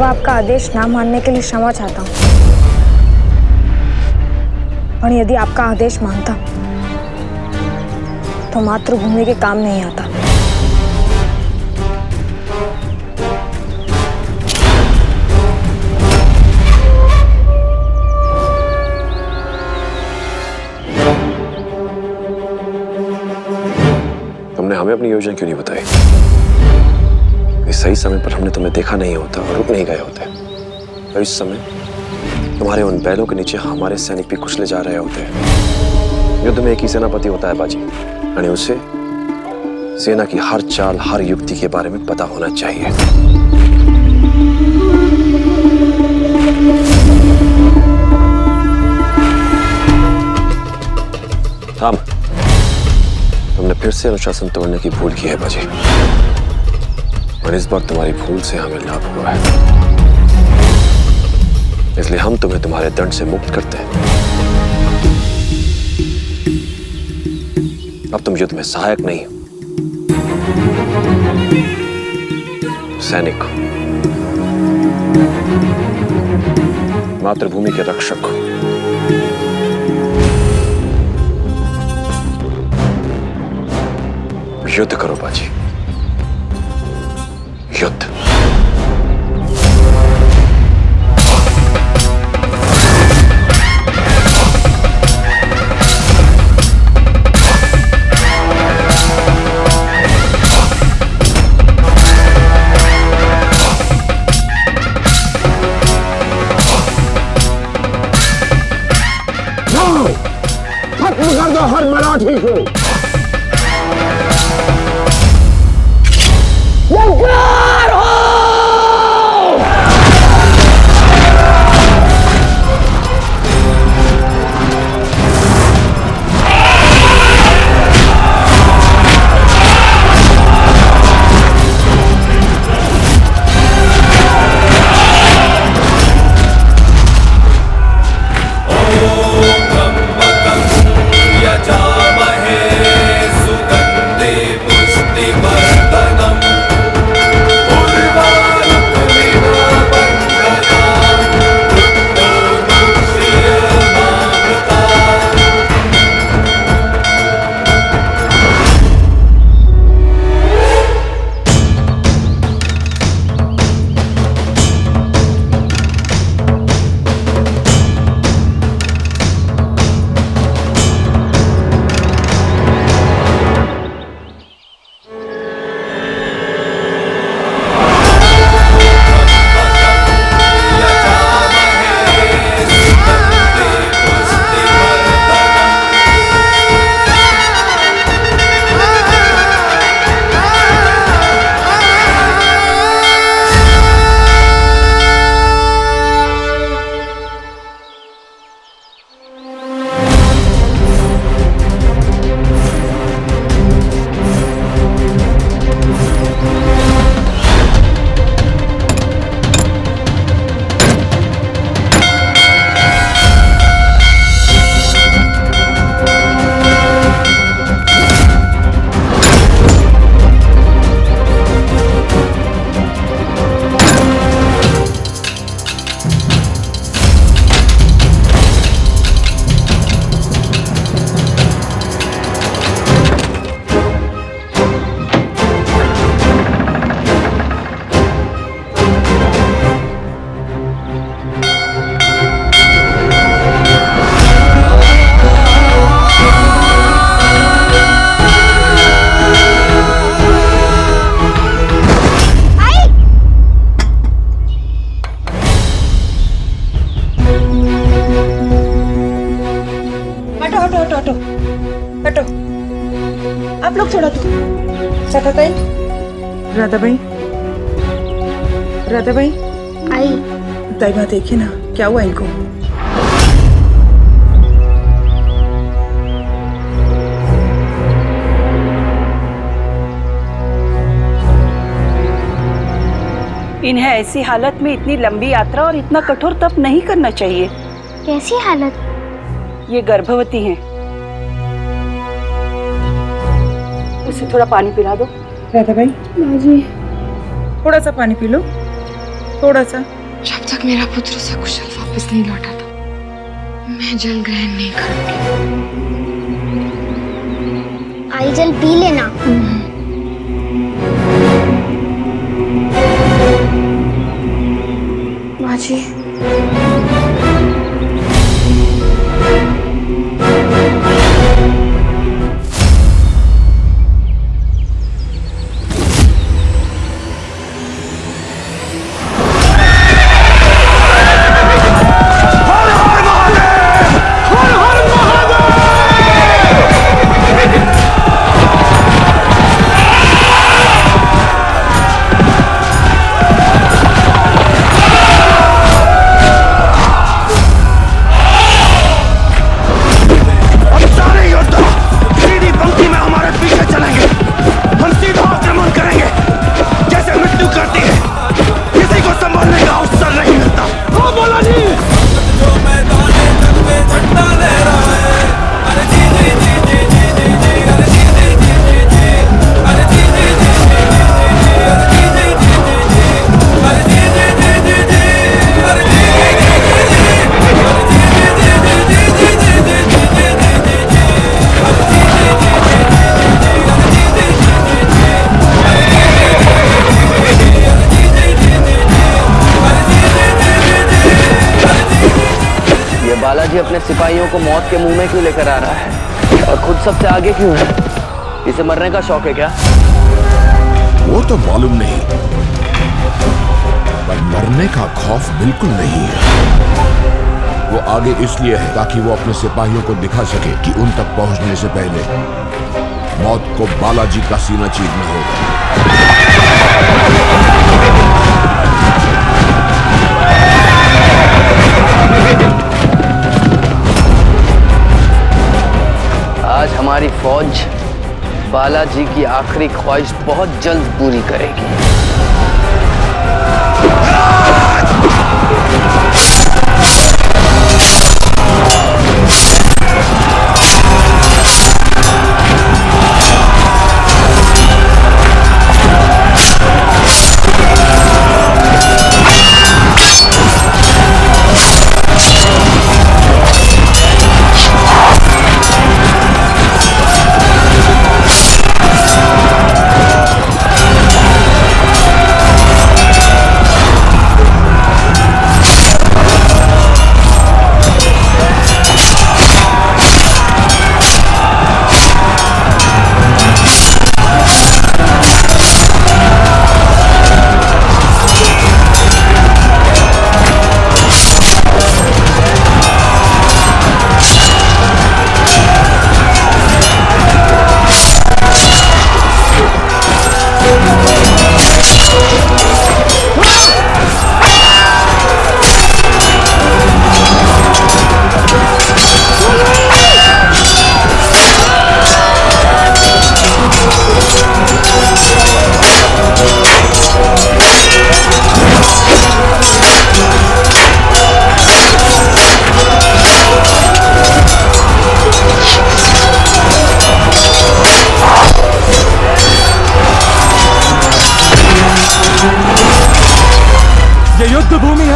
अब आपका आदेश ना मानने के लिए क्षमा चाहता हूँ, और यदि आपका आदेश मानता तो मातृभूमि के काम नहीं आता। तुमने हमें अपनी योजना क्यों नहीं बताई? इस सही समय पर हमने तुम्हें देखा नहीं होता और रुक नहीं गए होते, और इस समय तुम्हारे उन बैलों के नीचे हमारे सैनिक भी कुचले जा रहे होते। युद्ध में एक ही सेनापति होता है बाजी, यानी उसे सेना की हर चाल, हर युक्ति के बारे में पता होना चाहिए। थाम, तुमने फिर से अनुशासन तोड़ने की भूल की है बाजी, और इस बार तुम्हारी भूल से हमें लाभ हुआ है, इसलिए हम तुम्हें तुम्हारे दंड से मुक्त करते हैं। अब तुम युद्ध में सहायक नहीं हो, सैनिक हो, मातृभूमि के रक्षक हो। युद्ध करो बाजी, युद्ध। खत्म कर दो हर मराठी को। तैयार हो! हटो, आप लोग थोड़ा दूर। सताताई, राधाबाई, राधाबाई आई। ताईबा देखिए ना क्या हुआ इनको। इन्हें ऐसी हालत में इतनी लंबी यात्रा और इतना कठोर तप नहीं करना चाहिए। कैसी हालत? ये गर्भवती हैं। उसे थोड़ा पानी पिला दो। राधाबाई, जी। थोड़ा सा पानी पी लो। थोड़ा सा। जब तक मेरा पुत्र सकुशल वापस नहीं लौटा था मैं जल ग्रहण नहीं करूंगी। आई जल पी लेना। माँ जी बालाजी अपने सिपाहियों को मौत के मुंह में क्यों लेकर आ रहा है और खुद सबसे आगे क्यों है? इसे मरने का शौक है क्या? वो तो मालूम नहीं, पर मरने का खौफ बिल्कुल नहीं है। वो आगे इसलिए है ताकि वो अपने सिपाहियों को दिखा सके कि उन तक पहुंचने से पहले मौत को बालाजी का सीना चीरना होगा। आज हमारी फौज बालाजी की आखिरी ख्वाहिश बहुत जल्द पूरी करेगी।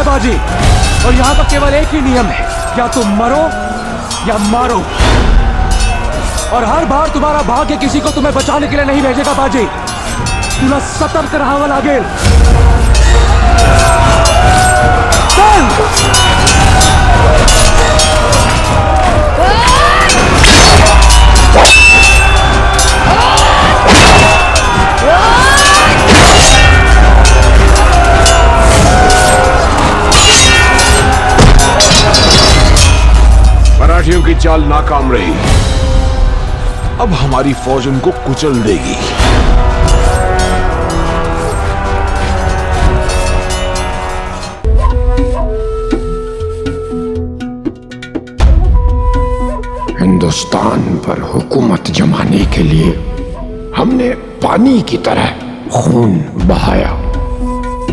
बाजी, और यहाँ पर केवल एक ही नियम है, या तुम मरो या मारो। और हर बार तुम्हारा भाग्य किसी को तुम्हें बचाने के लिए नहीं भेजेगा बाजी। तुला सतर्क रहावं लागेल। मराठियों की चाल नाकाम रही। अब हमारी फौज उनको कुचल देगी। हिंदुस्तान पर हुकूमत जमाने के लिए हमने पानी की तरह खून बहाया,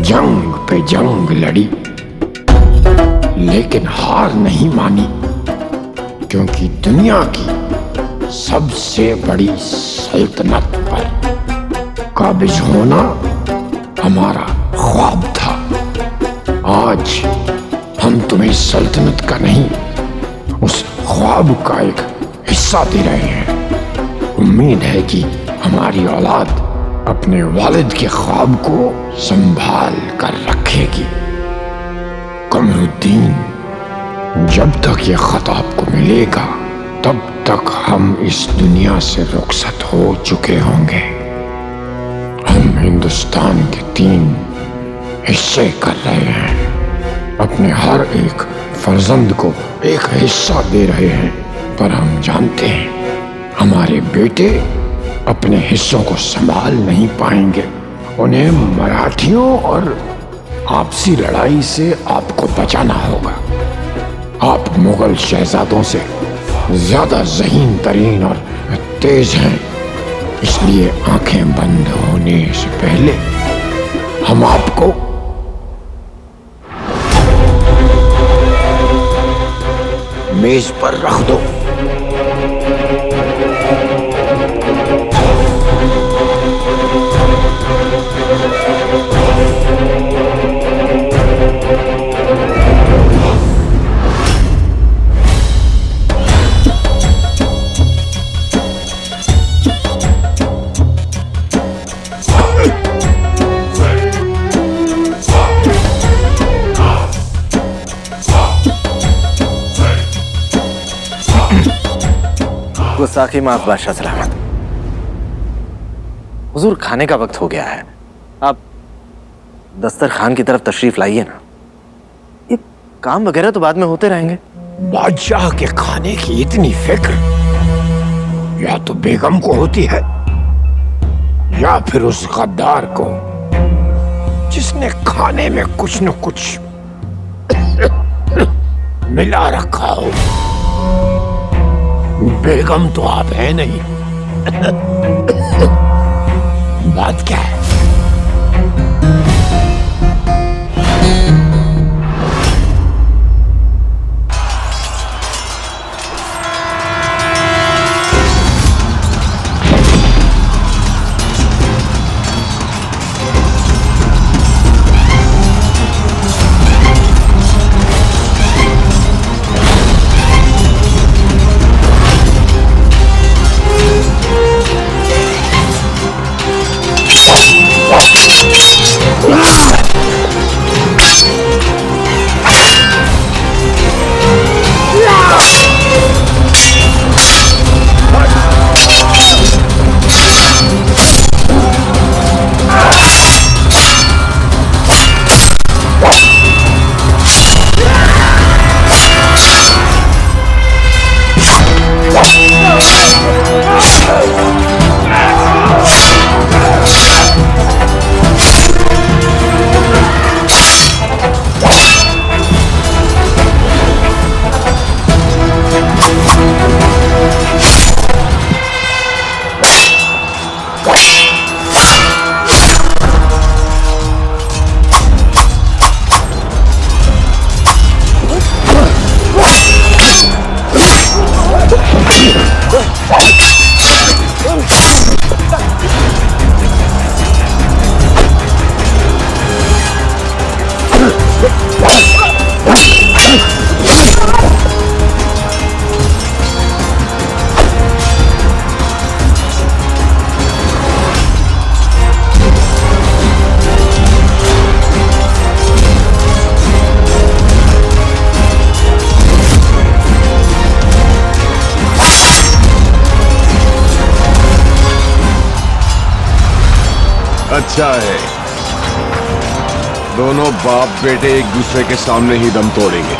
जंग पे जंग लड़ी, लेकिन हार नहीं मानी, क्योंकि दुनिया की सबसे बड़ी सल्तनत पर काबिज होना हमारा ख्वाब था। आज हम तुम्हें सल्तनत का नहीं, उस ख्वाब का एक हिस्सा दे रहे हैं। उम्मीद है कि हमारी औलाद अपने वालिद के ख्वाब को संभाल कर रखेगी। कमरुद्दीन, जब तक ये खत आपको मिलेगा तब तक हम इस दुनिया से रुखसत हो चुके होंगे। हम हिंदुस्तान के 3 हिस्से कर रहे हैं। अपने हर एक फर्जंद को एक हिस्सा दे रहे हैं, पर हम जानते हैं हमारे बेटे अपने हिस्सों को संभाल नहीं पाएंगे। उन्हें मराठियों और आपसी लड़ाई से आपको बचाना होगा। आप मुगल शहजादों से ज्यादा ज़हीन तरीन और तेज हैं, इसलिए आंखें बंद होने से पहले हम आपको मेज पर रख दो। गुस्ताखी माफ बादशाह सलामत। हुजूर, खाने का वक्त हो गया है, आप दस्तरखान की तरफ तशरीफ लाइए ना। ये काम वगैरह तो बाद में होते रहेंगे। बादशाह के खाने की इतनी फिक्र या तो बेगम को होती है या फिर उस गद्दार को जिसने खाने में कुछ न कुछ मिला रखा हो। बेगम तो आप है नहीं। बात क्या है? अच्छा है, दोनों बाप बेटे एक दूसरे के सामने ही दम तोड़ेंगे।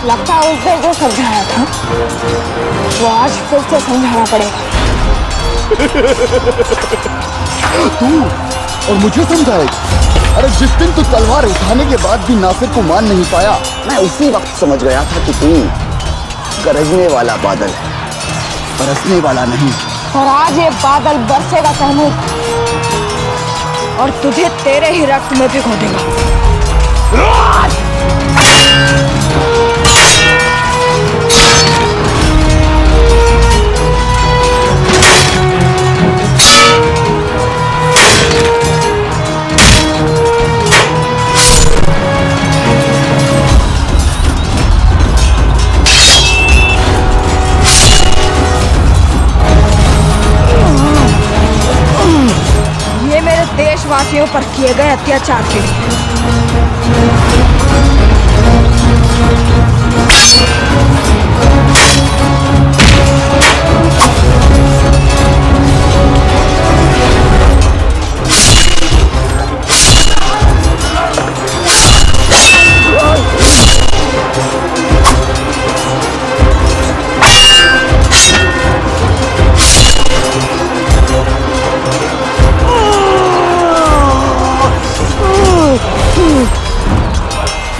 लगता है उस दिन जो समझाया था वो आज फिर से समझाना पड़ेगा। तू और मुझे समझाएगी? अरे जिस दिन तू तलवार उठाने के बाद भी नासिर को मान नहीं पाया, मैं उसी वक्त समझ गया था कि तू गरजने वाला बादल है, बरसने वाला नहीं। और आज ये बादल बरसेगा तहमूद, और तुझे तेरे ही रक्त में भिगो देगा। ये मेरे देशवासियों पर किए गए अत्याचार के लिए।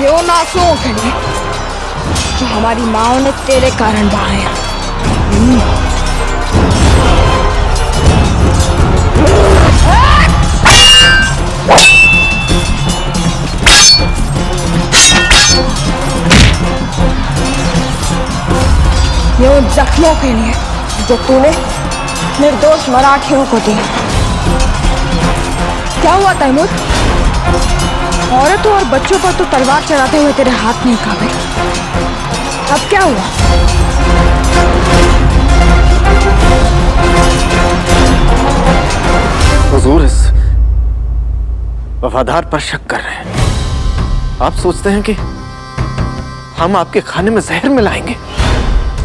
ये उन आंसुओं के लिए जो हमारी माँ ने तेरे कारण बहाया। ये उन जख्मों के लिए जो तूने निर्दोष मराठियों को दिया। क्या हुआ तैमूर? औरतों और बच्चों पर तो तलवार चलाते हुए तेरे हाथ नहीं कांपे। अब क्या हुआ? हुजूर इस वफादार पर शक कर रहे हैं। आप सोचते हैं कि हम आपके खाने में जहर मिलाएंगे?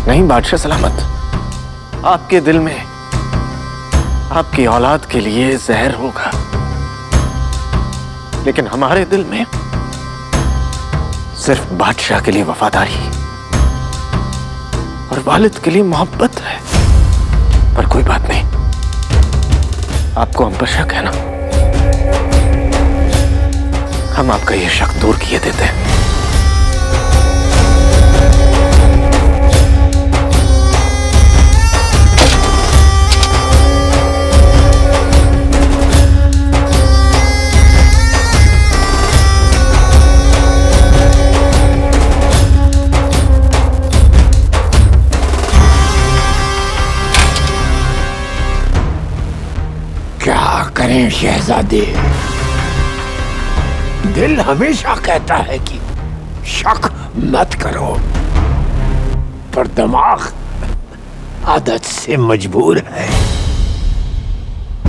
नहीं बादशाह सलामत, आपके दिल में आपकी औलाद के लिए जहर होगा, लेकिन हमारे दिल में सिर्फ बादशाह के लिए वफादारी और वालिद के लिए मोहब्बत है। पर कोई बात नहीं, आपको हम पर शक है ना, हम आपका ये शक दूर किए देते हैं। करें शहजादे, दिल हमेशा कहता है कि शक मत करो, पर दिमाग आदत से मजबूर है।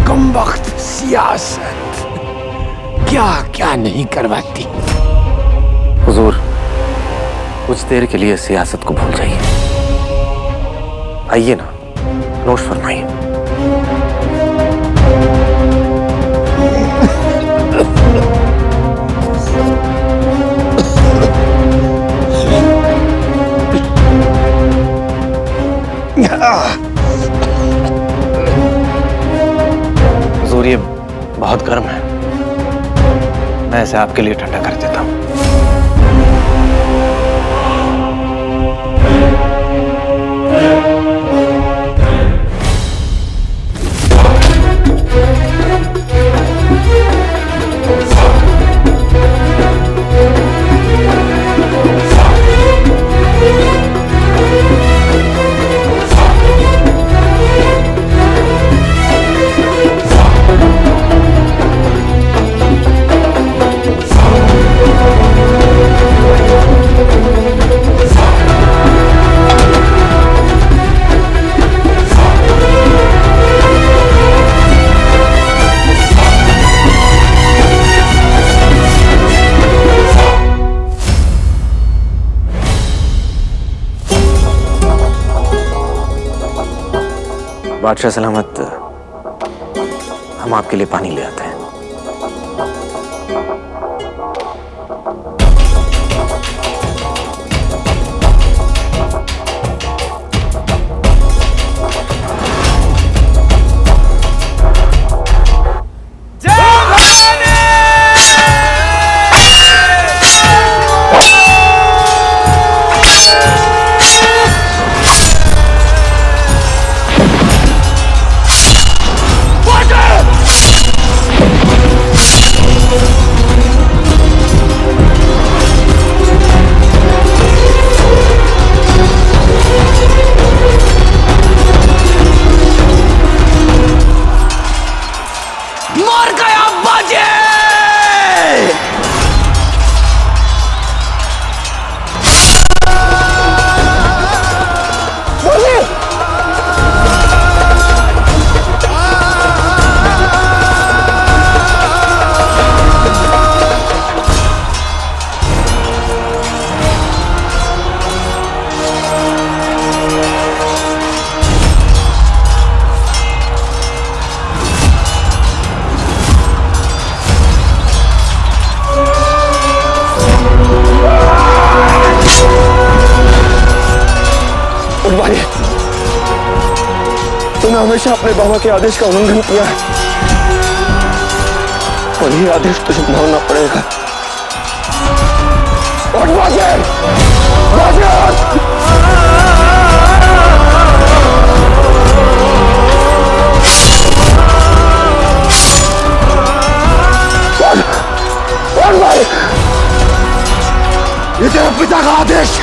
कम वक्त सियासत क्या क्या नहीं करवाती। हुजूर, कुछ देर के लिए सियासत को भूल जाइए। आइए ना, नोश फरमाइए। हुजूर, ये बहुत गर्म है, मैं इसे आपके लिए ठंडा कर देता हूँ। बादशाह सलामत, हम आपके लिए पानी ले आते हैं। मर गया बाजी। बाजी, तूने हमेशा अपने बाबा के आदेश का उल्लंघन किया है और ये आदेश तुझे मानना पड़ेगा। उठ बाजी, बाजी उठ। उठ बाजी, ये तेरे पिता का आदेश।